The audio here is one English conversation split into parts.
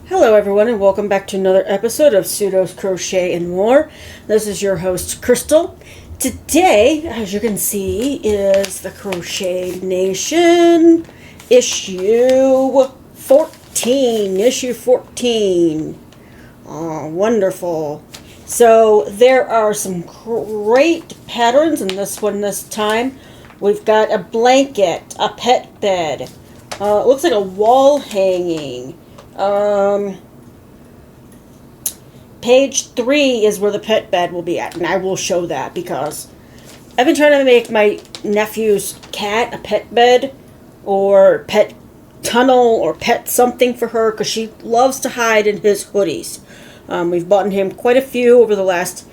Hello everyone and welcome back to another episode of Pseudo's Crochet and More. This is your host Crystal. Today, as you can see, is the Crochet Nation issue 14. Issue 14. Oh, wonderful. So there are some great patterns in this one this time. We've got a blanket, a pet bed. It looks like a wall hanging. Page 3 is where the pet bed will be at, and I will show that because I've been trying to make my nephew's cat a pet bed or pet tunnel or pet something for her because she loves to hide in his hoodies. We've bought him quite a few over the last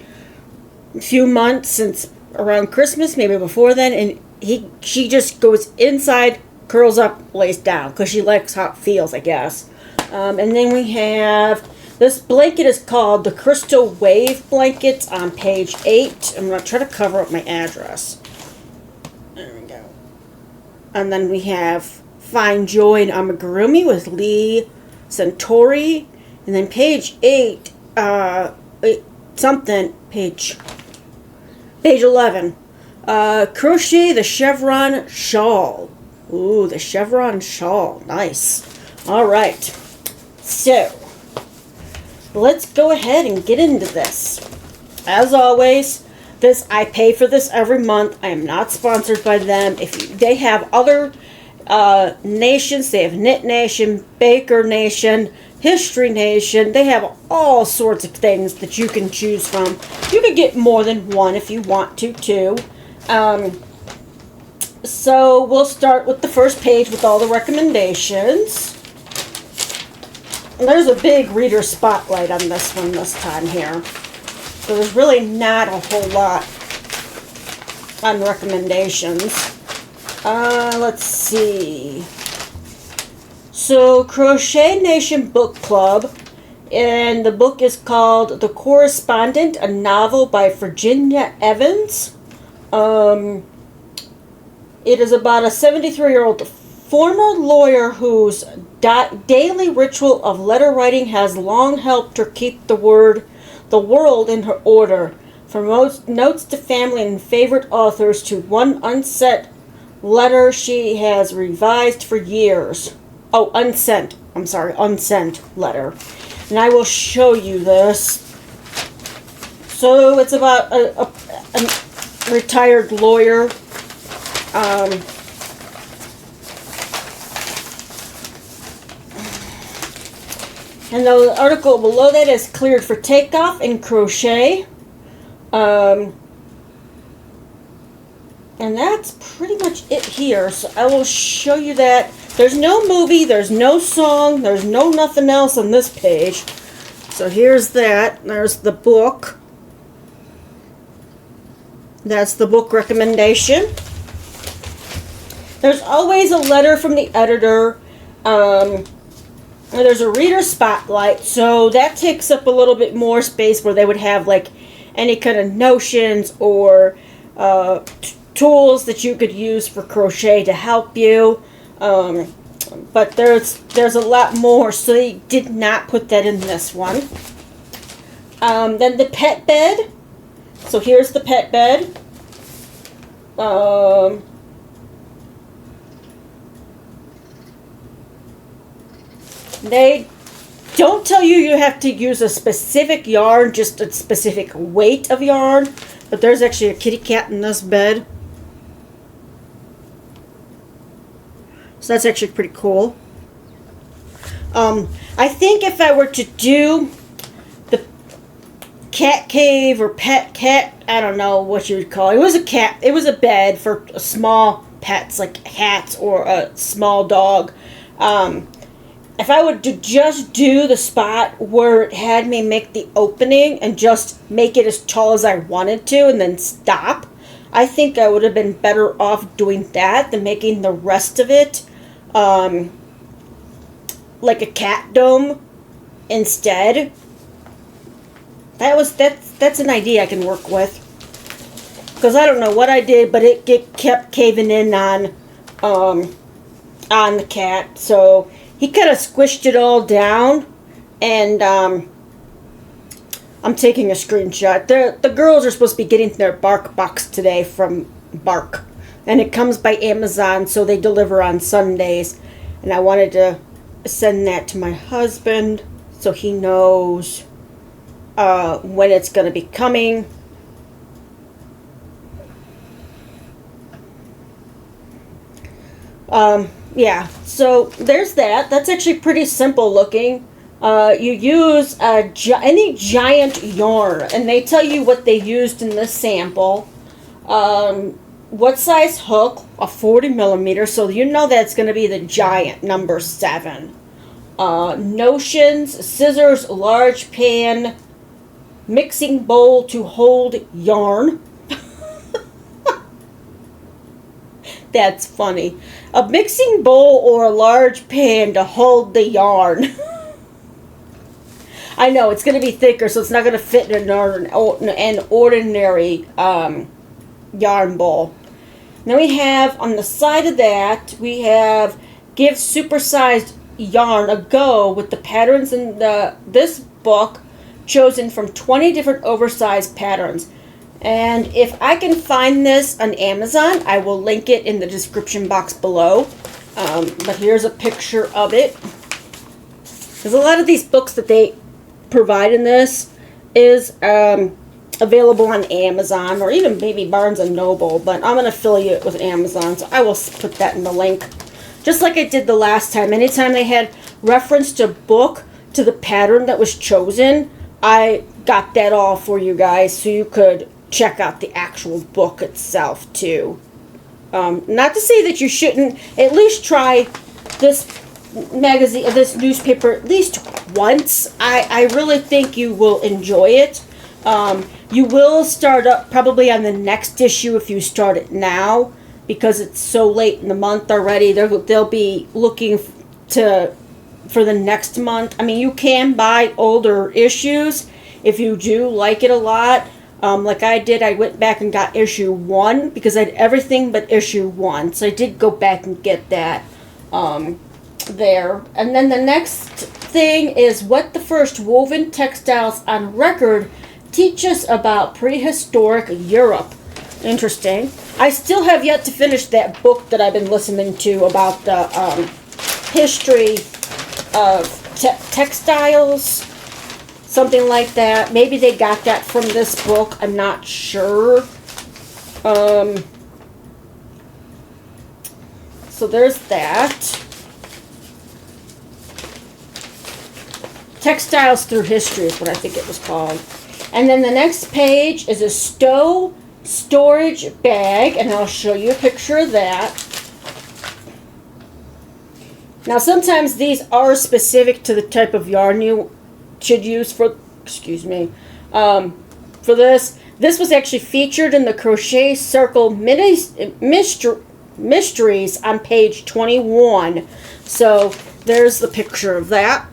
few months since around Christmas, maybe before then, and she just goes inside, curls up, lays down because she likes how it feels, I guess. And then we have, this blanket is called the Crystal Wave Blanket on page 8. I'm going to try to cover up my address. There we go. And then we have Find Joy in Amigurumi with Lee Centauri. And then page 8, page 11. Crochet the Chevron Shawl. Ooh, the Chevron Shawl. Nice. All right. So, let's go ahead and get into this. As always, I pay for this every month. I am not sponsored by them. They have other nations. They have Knit Nation, Baker Nation, History Nation. They have all sorts of things that you can choose from. You can get more than one if you want to, too. So, we'll start with the first page with all the recommendations. And there's a big reader spotlight on this one this time here. So there's really not a whole lot on recommendations. Let's see. So Crochet Nation Book Club. And the book is called The Correspondent, a novel by Virginia Evans. It is about a 73-year-old former lawyer whose daily ritual of letter writing has long helped her keep the world in her order. From notes to family and favorite authors to one unsent letter she has revised for years. Oh, unsent letter. And I will show you this. So it's about a retired lawyer. And the article below that is cleared for takeoff in crochet. And that's pretty much it here. So I will show you that. There's no movie, there's no song, there's no nothing else on this page. So here's that. There's the book. That's the book recommendation. There's always a letter from the editor. There's a reader spotlight, so that takes up a little bit more space where they would have like any kind of notions or tools that you could use for crochet to help you. But there's a lot more, so they did not put that in this one. Then the pet bed. So here's the pet bed. They don't tell you have to use a specific yarn, just a specific weight of yarn. But there's actually a kitty cat in this bed. So that's actually pretty cool. I think if I were to do the cat cave or pet cat, I don't know what you would call it. It was a cat. It was a bed for small pets like cats or a small dog. If I would just do the spot where it had me make the opening and just make it as tall as I wanted to and then stop, I think I would have been better off doing that than making the rest of it like a cat dome instead. That's an idea I can work with. Because I don't know what I did, but it kept caving in on the cat. So he kind of squished it all down And I'm taking a screenshot. The girls are supposed to be getting their Bark box today from Bark. And it comes by Amazon, so they deliver on Sundays. And I wanted to send that to my husband so he knows when it's going to be coming. Yeah, so there's that. That's actually pretty simple looking. You use any giant yarn, and they tell you what they used in this sample. What size hook? A 40 millimeter, so you know that's going to be the giant, number 7. Notions, scissors, large pan, mixing bowl to hold yarn. That's funny. A mixing bowl or a large pan to hold the yarn. I know, it's going to be thicker, so it's not going to fit in an ordinary yarn bowl. Then we have, on the side of that, we have give supersized yarn a go with the patterns in this book chosen from 20 different oversized patterns. And if I can find this on Amazon, I will link it in the description box below. But here's a picture of it. There's a lot of these books that they provide in this is available on Amazon or even maybe Barnes & Noble. But I'm an affiliate with Amazon, so I will put that in the link. Just like I did the last time. Anytime they had reference to book to the pattern that was chosen, I got that all for you guys so you could check out the actual book itself too. Not to say that you shouldn't at least try this magazine, this newspaper at least once. I really think you will enjoy it. You will start up probably on the next issue if you start it now, because it's so late in the month already. They'll be looking for the next month. I mean, you can buy older issues if you do like it a lot. Like I did, I went back and got issue 1 because I had everything but issue 1. So I did go back and get that there. And then the next thing is what the first woven textiles on record teach us about prehistoric Europe. Interesting. I still have yet to finish that book that I've been listening to about the history of textiles. Something like that. Maybe they got that from this book. I'm not sure. So there's that. Textiles Through History is what I think it was called. And then the next page is a storage bag, and I'll show you a picture of that. Now sometimes these are specific to the type of yarn you should use for, for this. This was actually featured in the Crochet Circle Mysteries on page 21. So there's the picture of that.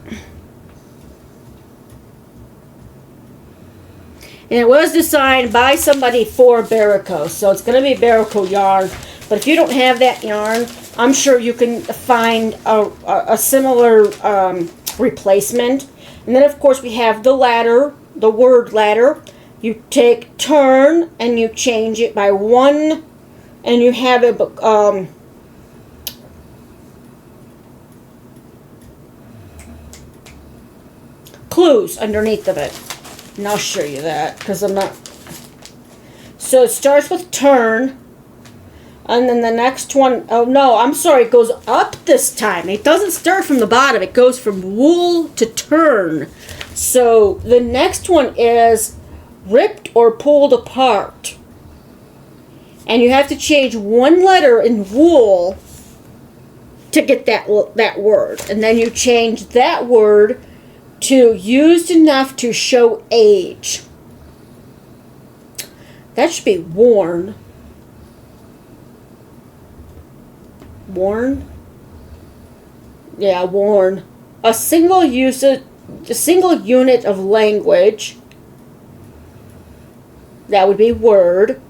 And it was designed by somebody for Barrico, so it's going to be Barrico yarn. But if you don't have that yarn, I'm sure you can find a similar replacement. And then, of course, we have the ladder, the word ladder. You take turn and you change it by 1, and you have it clues underneath of it. And I'll show you that because I'm not. So it starts with turn. And then the next one, oh no, I'm sorry, it goes up this time. It doesn't start from the bottom. It goes from wool to turn. So the next one is ripped or pulled apart. And you have to change 1 letter in wool to get that word. And then you change that word to used enough to show age. That should be worn. Worn? Yeah, worn. A single unit of language. That would be word.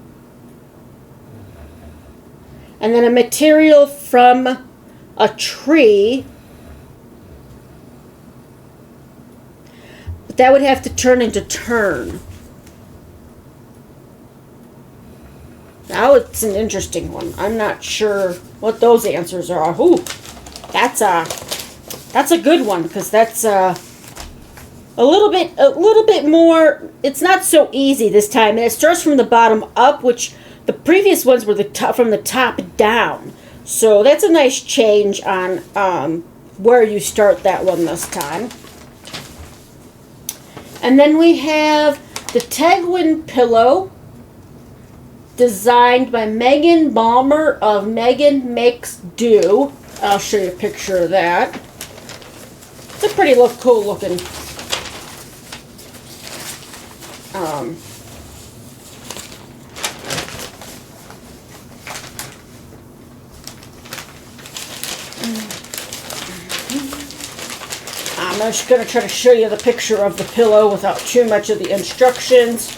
And then a material from a tree. But that would have to turn into turn. Now it's an interesting one. I'm not sure what those answers are. Ooh, that's a good one, because that's a little bit more. It's not so easy this time, and it starts from the bottom up, which the previous ones were from the top down. So that's a nice change on where you start that one this time. And then we have the Tegwin pillow, designed by Megan Balmer of Megan Makes Do. I'll show you a picture of that. It's a pretty cool looking. I'm just going to try to show you the picture of the pillow without too much of the instructions.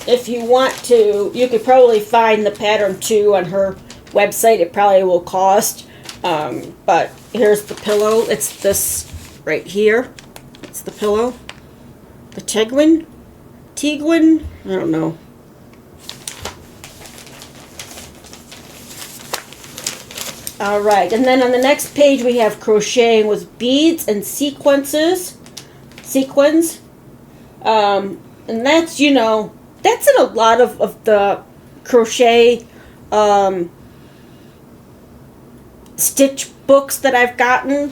If you want to, you could probably find the pattern too on her website. It probably will cost. But here's the pillow. It's this right here. It's the pillow. The Tegwin? I don't know. Alright, and then on the next page we have crocheting with beads and sequins. And that's, that's in a lot of the crochet stitch books that I've gotten,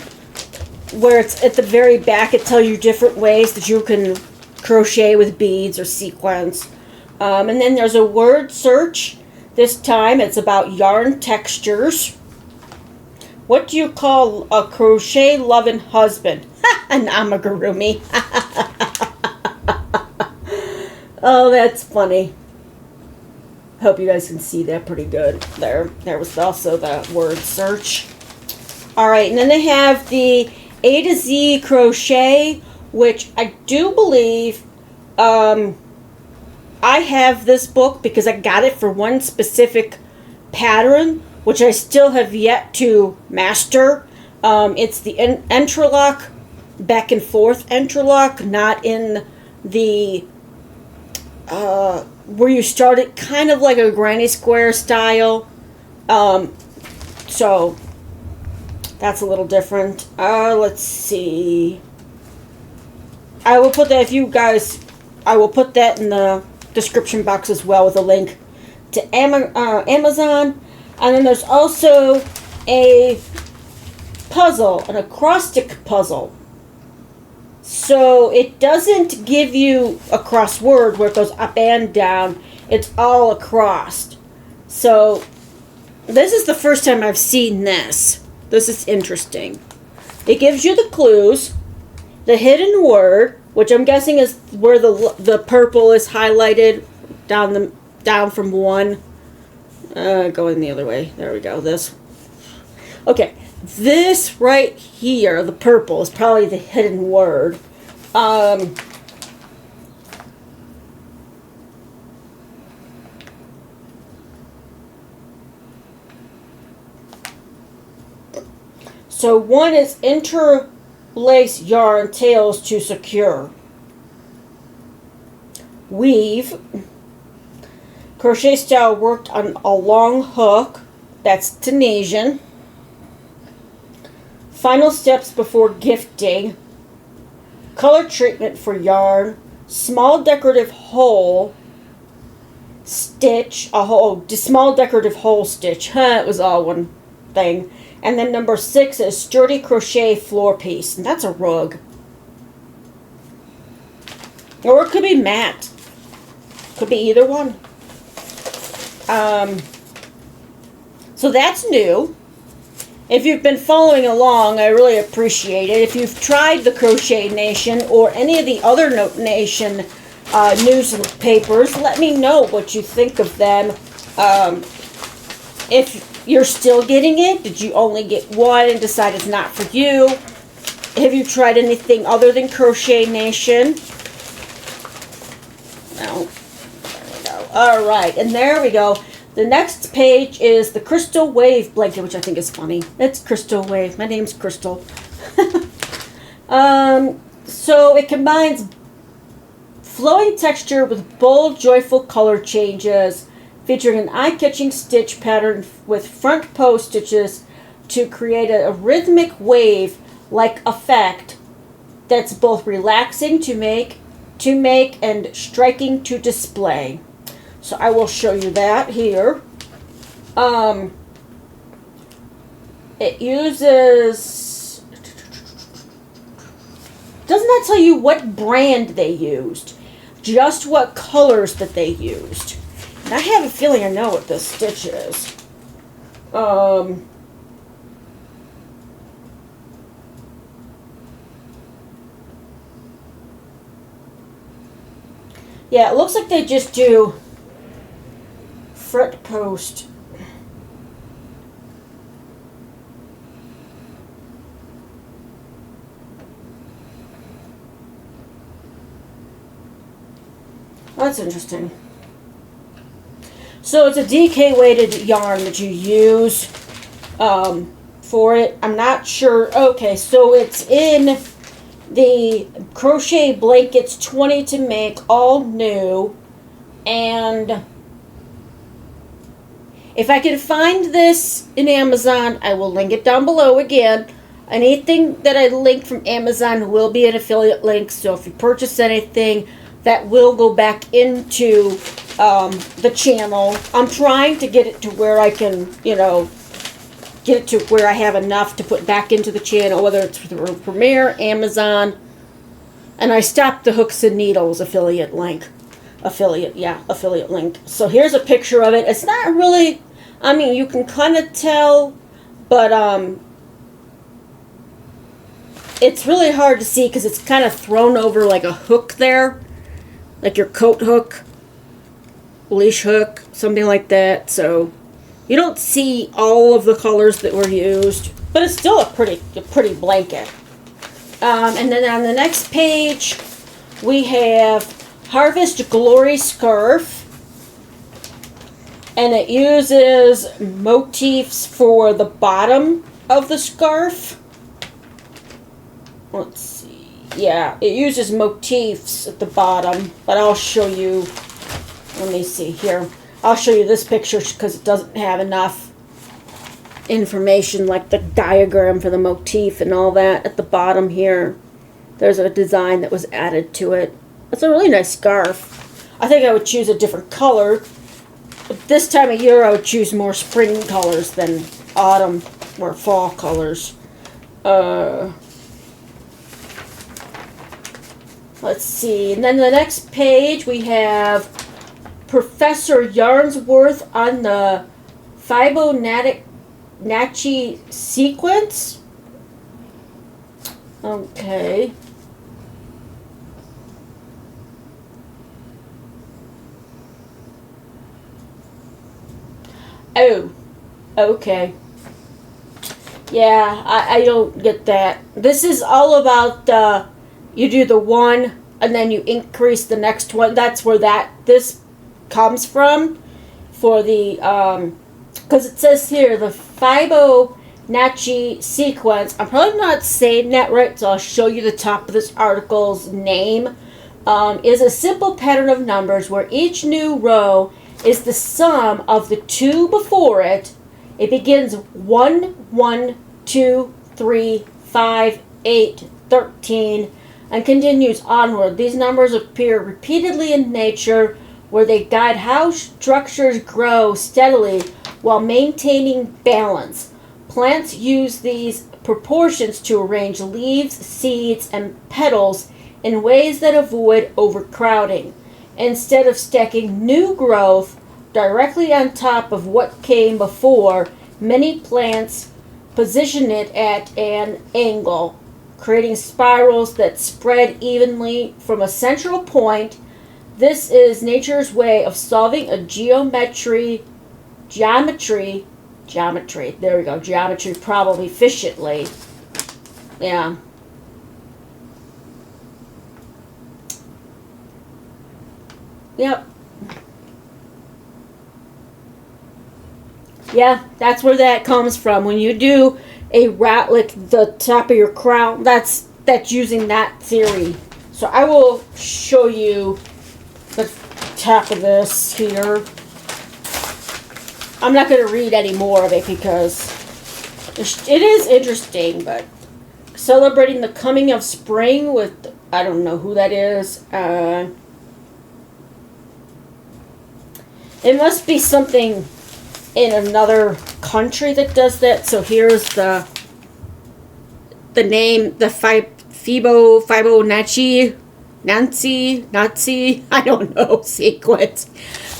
where it's at the very back, it tells you different ways that you can crochet with beads or sequins. And then there's a word search. This time it's about yarn textures. What do you call a crochet loving husband? An amigurumi. Oh, that's funny. Hope you guys can see that pretty good. There was also the word search. Alright, and then they have the A to Z crochet, which I do believe I have this book because I got it for one specific pattern, which I still have yet to master. It's the interlock, back and forth interlock, not in the where you start it kind of like a granny square style. So that's a little different. Let's see. I will put that, if you guys, I will put that in the description box as well with a link to Amazon. And then there's also a puzzle, an acrostic puzzle. So it doesn't give you a crossword where it goes up and down. It's all across. So this is the first time I've seen this. This is interesting. It gives you the clues, the hidden word, which I'm guessing is where the purple is highlighted down from one. Going the other way. There we go. This. Okay. This right here, the purple, is probably the hidden word. So one is interlace yarn tails to secure. Weave. Crochet style worked on a long hook. That's Tunisian. Final steps before gifting. Color treatment for yarn. Small decorative hole stitch. Small decorative hole stitch. It was all one thing. And then number 6 is sturdy crochet floor piece. And that's a rug. Or it could be matte. Could be either one. So that's new. If you've been following along, I really appreciate it. If you've tried the Crochet Nation or any of the other Nation newspapers, let me know what you think of them. If you're still getting it, did you only get one and decide it's not for you? Have you tried anything other than Crochet Nation? No. There we go. Alright, and there we go. The next page is the Crystal Wave blanket, which I think is funny. It's Crystal Wave. My name's Crystal. So it combines flowing texture with bold, joyful color changes, featuring an eye-catching stitch pattern with front post stitches to create a rhythmic wave-like effect that's both relaxing to make and striking to display. So I will show you that here. It uses... Doesn't that tell you what brand they used? Just what colors that they used. And I have a feeling I know what this stitch is. Yeah, it looks like they just do front post. That's interesting. So it's a DK weighted yarn that you use for it. I'm not sure. Okay, so it's in the Crochet Blankets 20 to make, all new. And if I can find this in Amazon, I will link it down below again. Anything that I link from Amazon will be an affiliate link. So if you purchase anything, that will go back into the channel. I'm trying to get it to where I can, get it to where I have enough to put back into the channel, whether it's through Premiere, Amazon. And I stopped the Hooks and Needles affiliate link. Affiliate link. So here's a picture of it. It's not really, you can kind of tell, but it's really hard to see because it's kind of thrown over like a hook there. Like your coat hook, leash hook, something like that. So you don't see all of the colors that were used, but it's still a pretty blanket. And then on the next page, we have Harvest Glory Scarf, and it uses motifs for the bottom of the scarf. Let's see. Yeah, it uses motifs at the bottom, but I'll show you, let me see here. I'll show you this picture because it doesn't have enough information like the diagram for the motif and all that at the bottom here. There's a design that was added to it. It's a really nice scarf. I think I would choose a different color. But this time of year I would choose more spring colors than autumn or fall colors. Let's see. And then the next page we have Professor Yarnsworth on the Fibonacci sequence. Okay. Oh, okay. Yeah, I don't get that. This is all about you do the one and then you increase the next one. That's where this comes from for the because it says here the Fibonacci sequence. I'm probably not saying that right, so I'll show you the top of this article's name. Is a simple pattern of numbers where each new row is the sum of the two before it. It begins 1, 1, 2, 3, 5, 8, 13, and continues onward. These numbers appear repeatedly in nature, where they guide how structures grow steadily while maintaining balance. Plants use these proportions to arrange leaves, seeds, and petals in ways that avoid overcrowding. Instead of stacking new growth directly on top of what came before, many plants position it at an angle, creating spirals that spread evenly from a central point. This is nature's way of solving a geometry, there we go, geometry problem efficiently. Yeah. Yep. Yeah, that's where that comes from. When you do a route like the top of your crown, that's that's using that theory. So I will show you the top of this here. I'm not going to read any more of it because it is interesting, but celebrating the coming of spring with, I don't know who that is. It must be something in another country that does that. So here's the name, the Fibonacci, Nazi, I don't know, sequence.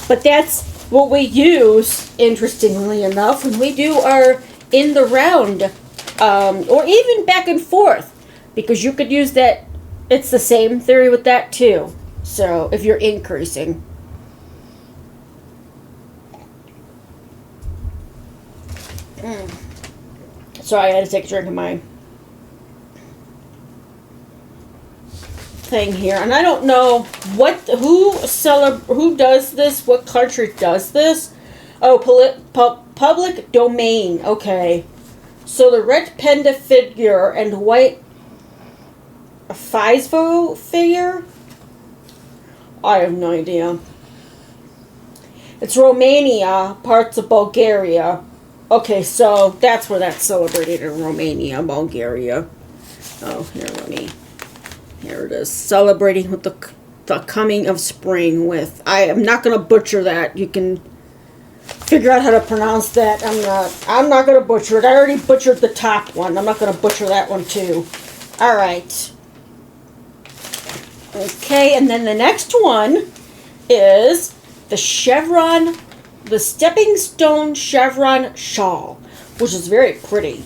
But that's what we use, interestingly enough, when we do our in the round, or even back and forth, because you could use that. It's the same theory with that too. So if you're increasing. Sorry, I had to take a drink of my thing here, and I don't know who does this, what country does this. Oh, public domain. Okay, so the red panda figure and white FISVO figure. I have no idea. It's Romania, parts of Bulgaria. Okay, so that's where that's celebrated, in Romania, Bulgaria. Oh, here it is. Celebrating with the coming of spring with, I am not going to butcher that. You can figure out how to pronounce that. I'm not going to butcher it. I already butchered the top one. I'm not going to butcher that one too. All right. Okay, and then the next one is the chevron, the stepping stone chevron shawl, which is very pretty.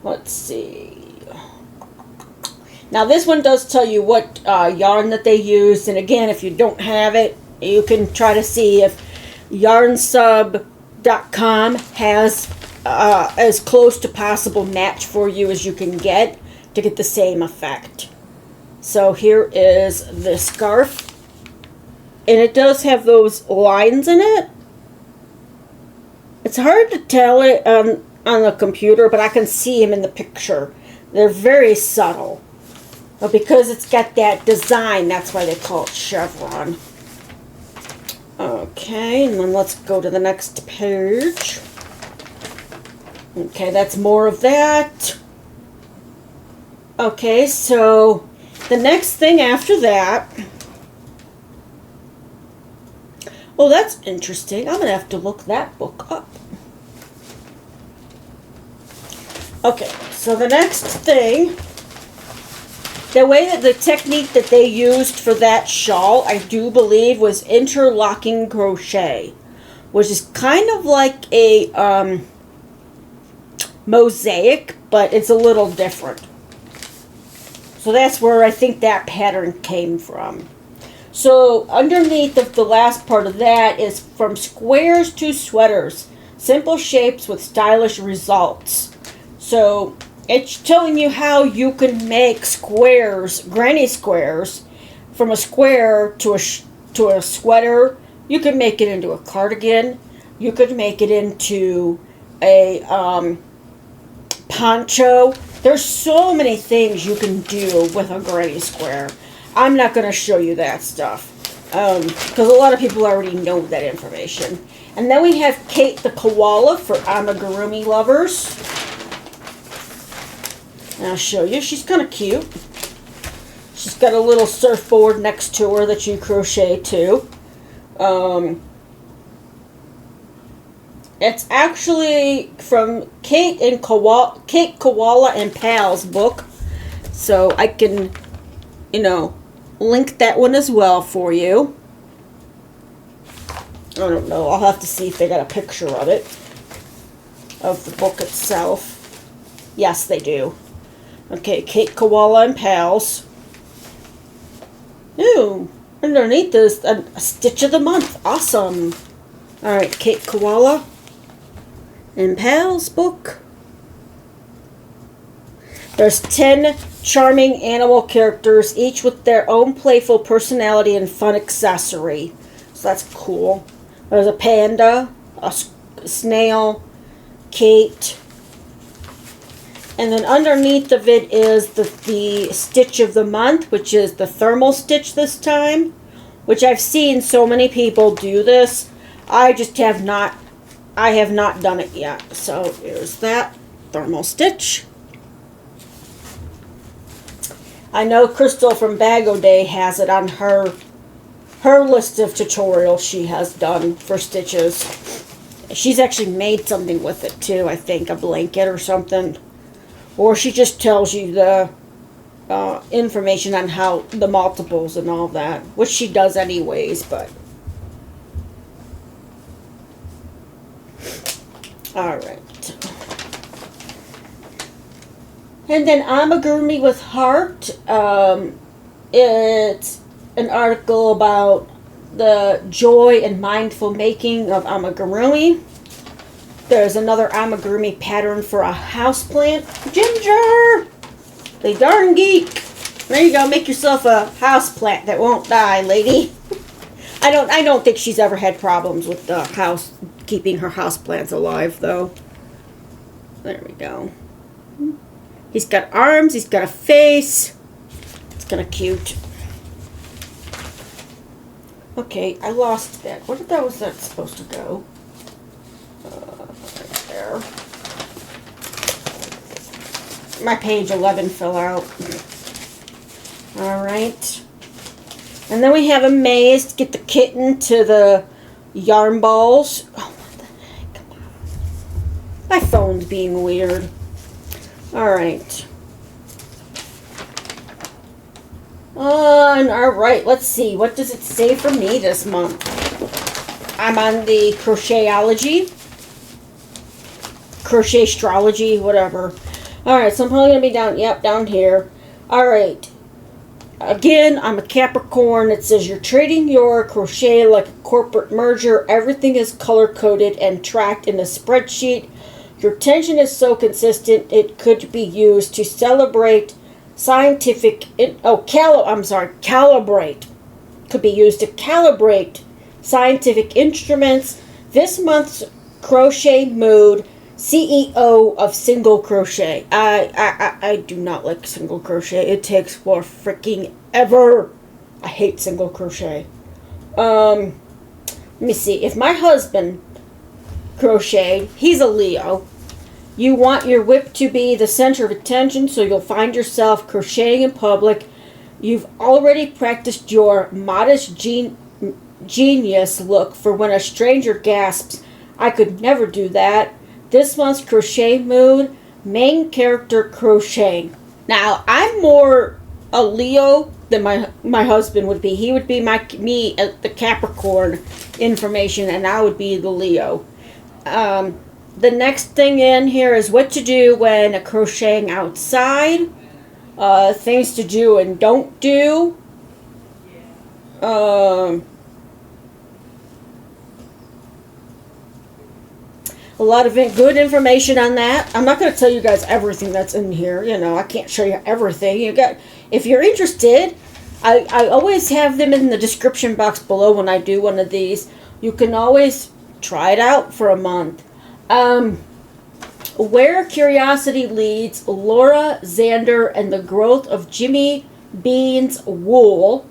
Let's see. Now this one does tell you what yarn that they used, and again, if you don't have it, you can try to see if yarnsub.com has as close to possible match for you as you can get to get the same effect. So here is the scarf, and it does have those lines in it. It's hard to tell it on the computer, but I can see them in the picture. They're very subtle. But because it's got that design, that's why they call it chevron. Okay, and then let's go to the next page. Okay, that's more of that. Okay, so the next thing after that. Oh, that's interesting. I'm going to have to look that book up. Okay, so the next thing, the way that the technique that they used for that shawl, I do believe, was interlocking crochet, which is kind of like a mosaic, but it's a little different. So that's where I think that pattern came from. So underneath of the last part of that is from squares to sweaters, simple shapes with stylish results. So it's telling you how you can make squares, granny squares, from a square to a sweater. You can make it into a cardigan. You could make it into a poncho. There's so many things you can do with a granny square. I'm not going to show you that stuff because a lot of people already know that information. And then we have Kate the Koala for amigurumi lovers. And I'll show you. She's kind of cute. She's got a little surfboard next to her that you crochet to. It's actually from Kate Koala and Pal's book. So I can, link that one as well for you. I don't know. I'll have to see if they got a picture of it. Of the book itself. Yes, they do. Okay, Kate Koala and Pals. Ooh, underneath is a stitch of the month. Awesome. Alright, Kate Koala and Pals book. There's 10 charming animal characters, each with their own playful personality and fun accessory. So that's cool. There's a panda, a snail, Kate, And then underneath of it is the stitch of the month, which is the thermal stitch this time, which I've seen so many people do this. I have not done it yet. So here's that thermal stitch. I know Crystal from Bag O Day has it on her list of tutorials she has done for stitches. She's actually made something with it too, I think, a blanket or something. Or she just tells you the information on how the multiples and all that, which she does anyways, but. Alright. And then Amigurumi with Heart. It's an article about the joy and mindful making of amigurumi. There's another amigurumi pattern for a houseplant. Ginger! The darn geek! There you go, make yourself a houseplant that won't die, lady. I don't think she's ever had problems with the keeping her houseplants alive, though. There we go. He's got arms, he's got a face. It's kind of cute. Okay, I lost that. Where was that supposed to go? Right there. My page 11 fell out. Alright. And then we have a maze to get the kitten to the yarn balls. Oh, what the heck? Come on. My phone's being weird. Alright. Alright, let's see. What does it say for me this month? I'm on the Crochetology. Crochet astrology, whatever. Alright, so I'm probably going to be down, yep, down here. Alright. Again, I'm a Capricorn. It says you're treating your crochet like a corporate merger. Everything is color-coded and tracked in a spreadsheet. Your tension is so consistent, it could be used to celebrate calibrate. Could be used to calibrate scientific instruments. This month's crochet mood, CEO of single crochet. I do not like single crochet. It takes for freaking ever. I hate single crochet. Let me see. If my husband crocheted, he's a Leo. You want your whip to be the center of attention, so you'll find yourself crocheting in public. You've already practiced your modest genius look for when a stranger gasps, "I could never do that." This month's crochet mood, main character crocheting. Now, I'm more a Leo than my husband would be. He would be me at the Capricorn information, and I would be the Leo. The next thing in here is what to do when crocheting outside. Things to do and don't do. A lot of good information on that. I'm not going to tell you guys everything that's in here. You know, I can't show you everything. If you're interested, I always have them in the description box below when I do one of these. You can always try it out for a month. Where Curiosity Leads, Laura Zander and the Growth of Jimmy Bean's Wool.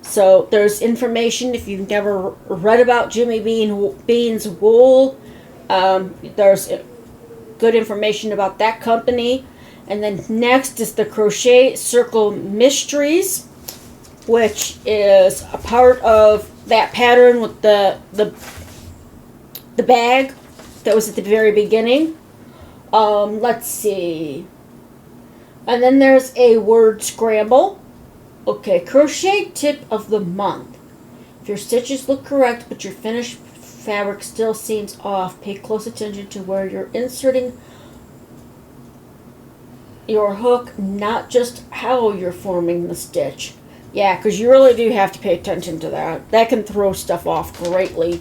So there's information if you've never read about Jimmy Bean's Wool. There's good information about that company. And then next is the Crochet Circle Mysteries, which is a part of that pattern with the bag that was at the very beginning. Let's see. And then there's a word scramble. Okay, crochet tip of the month. If your stitches look correct, but your finished fabric still seems off, pay close attention to where you're inserting your hook, not just how you're forming the stitch. Yeah, because you really do have to pay attention to that. That can throw stuff off greatly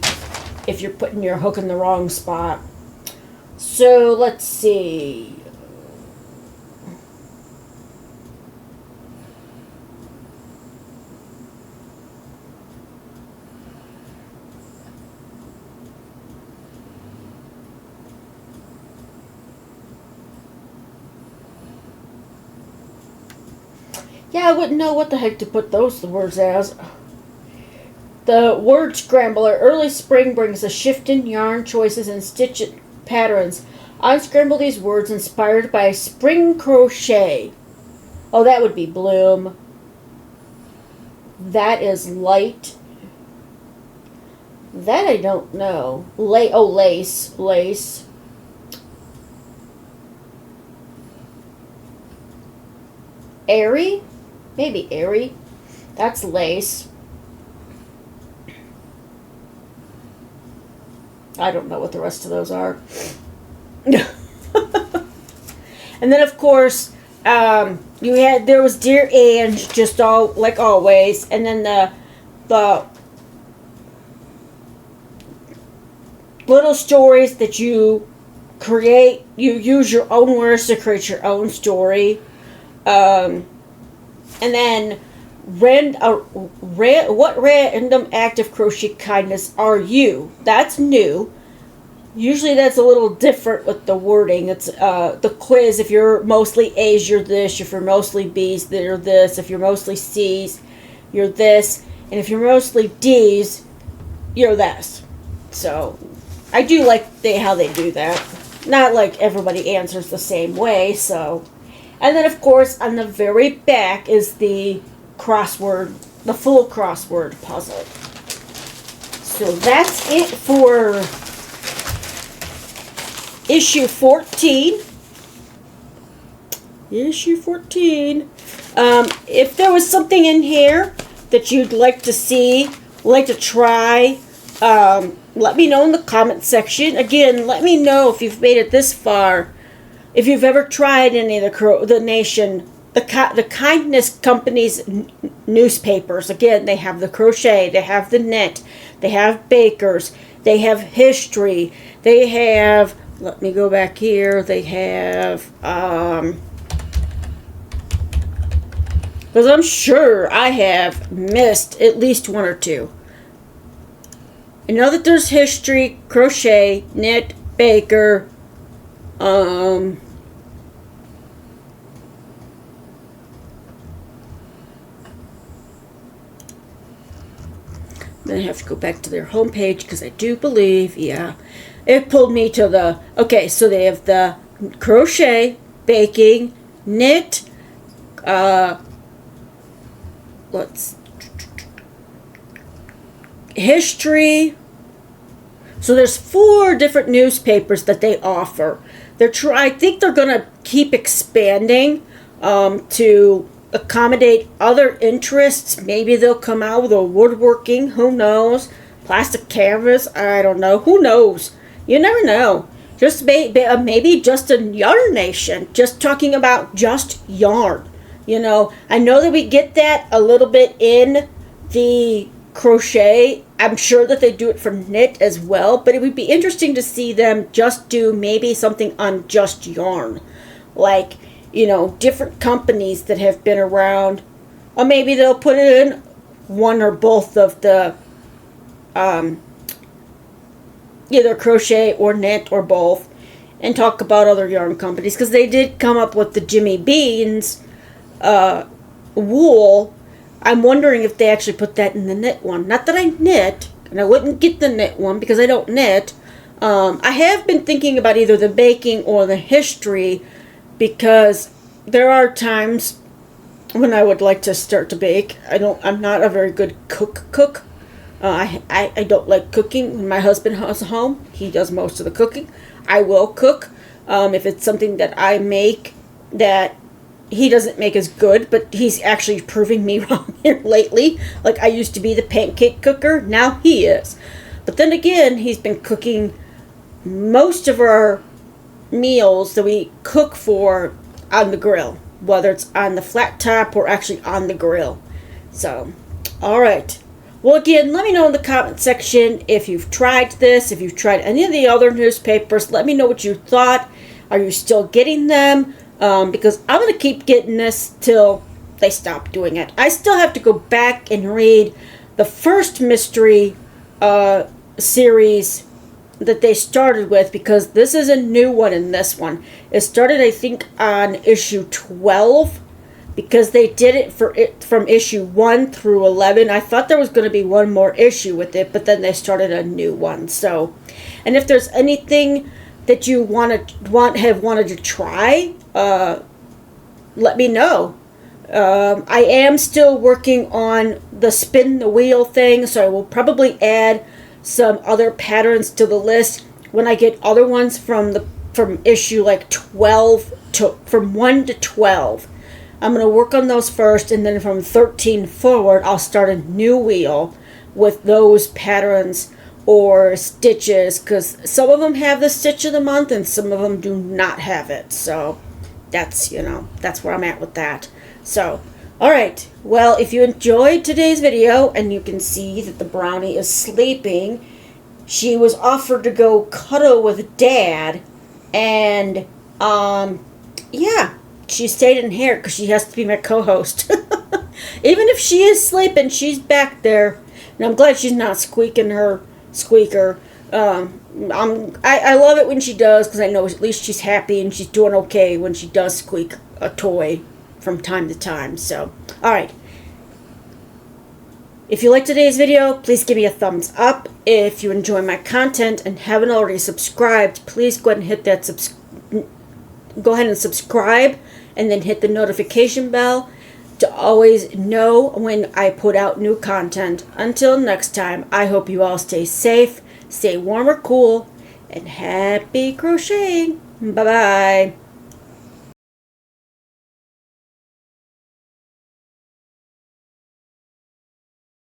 if you're putting your hook in the wrong spot. So, let's see. Yeah, I wouldn't know what the heck to put those words as. The word scrambler. Early spring brings a shift in yarn choices and stitch patterns. Unscramble these words inspired by spring crochet. Oh, that would be bloom. That is light. That I don't know. Lace. Lace. Airy? Maybe airy. That's lace. I don't know what the rest of those are. And then, of course, there was Dear Ange, just all like always, and then the little stories that you create. You use your own words to create your own story, and then what random act of crochet kindness are you? That's new. Usually that's a little different with the wording. It's the quiz. If you're mostly A's, you're this. If you're mostly B's, you're this. If you're mostly C's, you're this. And if you're mostly D's, you're this. So I do like how they do that. Not like everybody answers the same way. So, and then of course on the very back is the crossword, the full crossword puzzle. So that's it for issue 14. Issue 14. If there was something in here that you'd like to see, like to try, let me know in the comment section. Again, let me know if you've made it this far. If you've ever tried any of the Kindness Company's newspapers. Again, they have the Crochet, they have the Knit, they have Bakers, they have History, they have, let me go back here, they have, because I'm sure I have missed at least one or two. I know that there's History, Crochet, Knit, Baker, then I have to go back to their homepage because I do believe, yeah, it pulled me to the, okay, so they have the Crochet, Baking, Knit, History. So there's 4 different newspapers that they offer. I think they're going to keep expanding to accommodate other interests. Maybe they'll come out with a woodworking, who knows, plastic canvas, I don't know, who knows, you never know. Just maybe just a yarn nation, just talking about just yarn. You know, I know that we get that a little bit in the crochet. I'm sure that they do it for knit as well, but it would be interesting to see them just do maybe something on just yarn, like, you know, different companies that have been around, or maybe they'll put it in one or both of the either crochet or knit or both, and talk about other yarn companies, because they did come up with the Jimmy Beans wool. I'm wondering if they actually put that in the knit one. Not that I knit, and I wouldn't get the knit one because I don't knit. I have been thinking about either the baking or the history, because there are times when I would like to start to bake. I'm not a very good cook. I don't like cooking. When my husband is home, he does most of the cooking. I will cook if it's something that I make that he doesn't make as good, but he's actually proving me wrong here lately. Like, I used to be the pancake cooker, now he is. But then again, he's been cooking most of our meals that we cook for on the grill, whether it's on the flat top or actually on the grill. So, alright. Well, again, let me know in the comment section if you've tried this, if you've tried any of the other newspapers. Let me know what you thought. Are you still getting them? Because I'm going to keep getting this till they stop doing it. I still have to go back and read the first mystery series that they started with, because this is a new one in this one. It started, I think, on issue 12. because they did it from issue 1 through 11. I thought there was going to be one more issue with it, but then they started a new one. So, and if there's anything that you have wanted to try, let me know. I am still working on the spin the wheel thing, so I will probably add some other patterns to the list when I get other ones from issue like 12 to from 1 to 12. I'm going to work on those first, and then from 13 forward, I'll start a new wheel with those patterns or stitches, because some of them have the stitch of the month and some of them do not have it. So that's, that's where I'm at with that. So, all right. Well, if you enjoyed today's video, and you can see that the brownie is sleeping, she was offered to go cuddle with Dad, and yeah, she stayed in here because she has to be my co-host. Even if she is sleeping, she's back there, and I'm glad she's not squeaking her squeaker. I love it when she does, because I know at least she's happy and she's doing okay when she does squeak a toy from time to time. So, alright. If you liked today's video, please give me a thumbs up. If you enjoy my content and haven't already subscribed, please go ahead and hit that subscribe, and then hit the notification bell to always know when I put out new content. Until next time, I hope you all stay safe, stay warm or cool, and happy crocheting. Bye-bye.